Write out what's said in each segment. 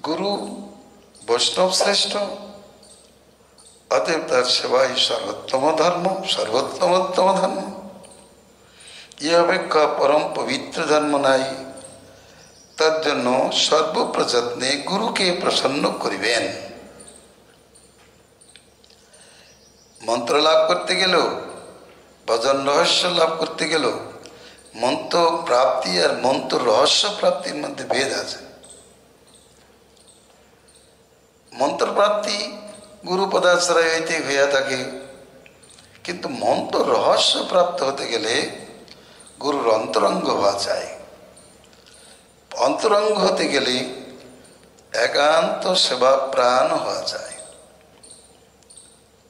গুরু বৈষ্ণব শ্রেষ্ঠ, অতএব তার সেবাই সর্বোত্তম ধর্ম, সর্বোত্তমোত্তম ধর্ম। এ অপেক্ষা পরম পবিত্র ধর্ম নাই। তার জন্য সর্বপ্রযত্নে গুরুকে প্রসন্ন করিবেন। মন্ত্র লাভ করতে গেলেও, ভজন রহস্য লাভ করতে গেলেও মন্ত্র প্রাপ্তি আর মন্ত্র রহস্য প্রাপ্তির মধ্যে ভেদ আছে। মন্ত্র প্রাপ্তি গুরু পদাশ্রয় হইতে হইয়া থাকে, কিন্তু মন্ত্র রহস্য প্রাপ্ত হতে গেলে গুরুর অন্তরঙ্গ হওয়া চাই। অন্তরঙ্গ হতে গেলে একান্ত সেবা প্রাণ হওয়া যায়।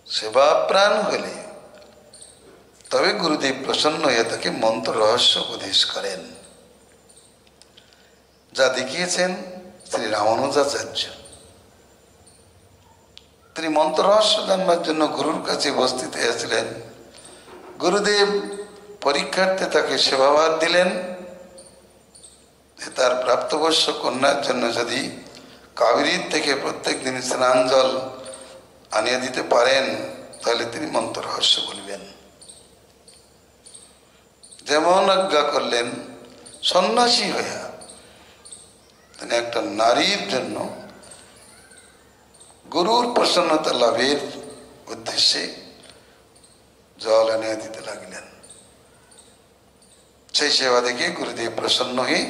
সেবা প্রাণ হলে তবে গুরুদেব প্রসন্ন হয়ে তাকে মন্ত্র রহস্য উপদেশ করেন, যা দেখিয়েছেন শ্রী রামানুজাচার্য। তিনি মন্ত্র রহস্য জানবার জন্য গুরুর কাছে উপস্থিত হয়েছিলেন। গুরুদেব পরীক্ষার্থে তাকে সেবাভার দিলেন যে তার প্রাপ্তবয়স্ক কন্যার জন্য যদি কাবেরীর থেকে প্রত্যেক দিন স্নান জল আনিয়ে দিতে পারেন তাহলে তিনি মন্ত্র রহস্য বলবেন। যেমন আজ্ঞা করলেন, সন্ন্যাসী হইয়া তিনি একটা নারীর জন্য গুরুর প্রসন্নতা লাভের উদ্দেশ্যে জল এনে দিতে লাগলেন। সেই সেবা দেখে গুরুদেব প্রসন্ন হয়ে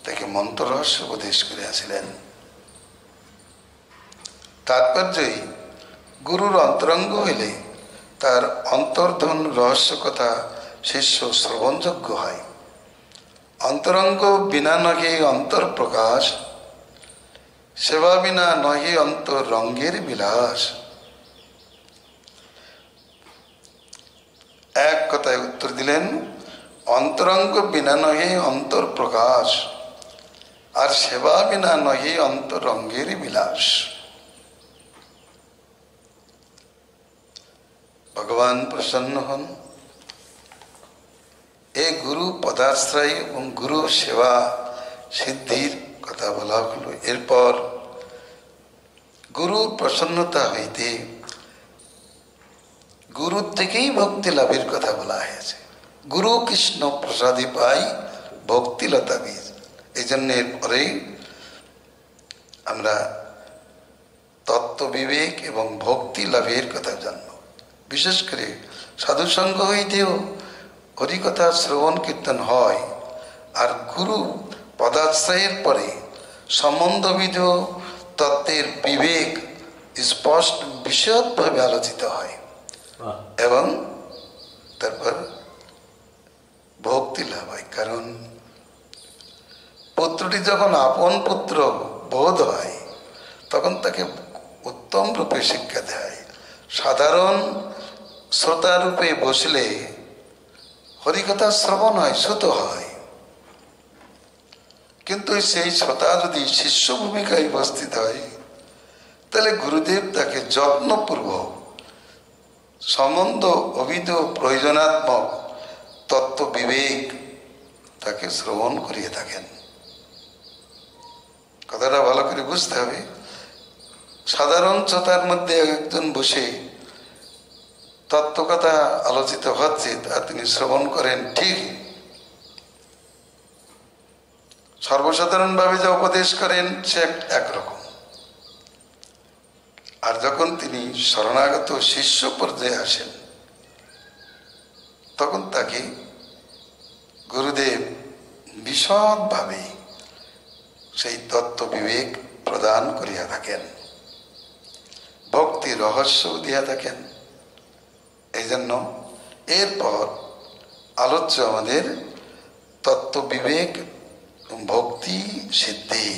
তাকে মন্ত্র রহস্য উপদেশ করে আসিলেন। তাৎপর্যই গুরুর অন্তরঙ্গ হইলে তার অন্তর্ধন রহস্য কথা শিষ্য শ্রবণযোগ্য হয়। অন্তরঙ্গ বিনা নহে অন্তর প্রকাশ, সেবা বিনা নহে অন্তর রঙ্গের বিলাস। এক কথায় উত্তর দিলেন, অন্তরঙ্গ বিনা নহে অন্তর প্রকাশ, আর সেবা বিনা নহে অন্তর রঙ্গের বিলাস। ভগবান প্রসন্ন হন। এই গুরু পদাশ্রয় এবং গুরু সেবা সিদ্ধির কথা বলা হলো। এরপর গুরুর প্রসন্নতা হইতে গুরুর থেকেই ভক্তি লাভের কথা বলা হয়েছে। গুরু কৃষ্ণ প্রসাদে পাই ভক্তিলতা বীজ। এই জন্য এরপরেই আমরা তত্ত্ব বিবেক এবং ভক্তি লাভের কথা জানব। বিশেষ করে সাধুসঙ্গ হইতেও হরিকথা শ্রবণ কীর্তন হয়, আর গুরু পদাশ্রয়ের পরে সম্বন্ধবিধ তত্ত্বের বিবেক স্পষ্ট বিশদভাবে আলোচিত হয় এবং তারপর ভক্তি লাভ হয়। কারণ পুত্রটি যখন আপন পুত্র বোধ হয় তখন তাকে উত্তম রূপে শিক্ষা দেয়। সাধারণ শ্রোতা রূপে বসলে হরিকথা শ্রবণ হয়, শ্রুত হয়, কিন্তু সেই শ্রোতা যদি শিষ্য ভূমিকায় উপস্থিত হয় তাহলে গুরুদেব তাকে যত্নপূর্বক সম্বন্ধ অভিধ প্রয়োজনাত্মক তত্ত্ব বিবেক তাকে শ্রবণ করিয়ে থাকেন। কথাটা ভালো করে বুঝতে হবে। সাধারণ শ্রোতার মধ্যে একজন বসে তত্ত্বকথা আলোচিত হচ্ছে, তা তিনি শ্রবণ করেন ঠিক, সর্বসাধারণভাবে যা উপদেশ করেন সে একরকম। আর যখন তিনি শরণাগত শিষ্য পর্যায়ে আসেন তখন তাকে গুরুদেব বিশদভাবে সেই তত্ত্ব বিবেক প্রদান করিয়া থাকেন, ভক্তি রহস্য দিয়া থাকেন। এই জন্য এরপর আলোচ্য আমাদের তত্ত্ব বিবেক ভক্তি সিদ্ধি।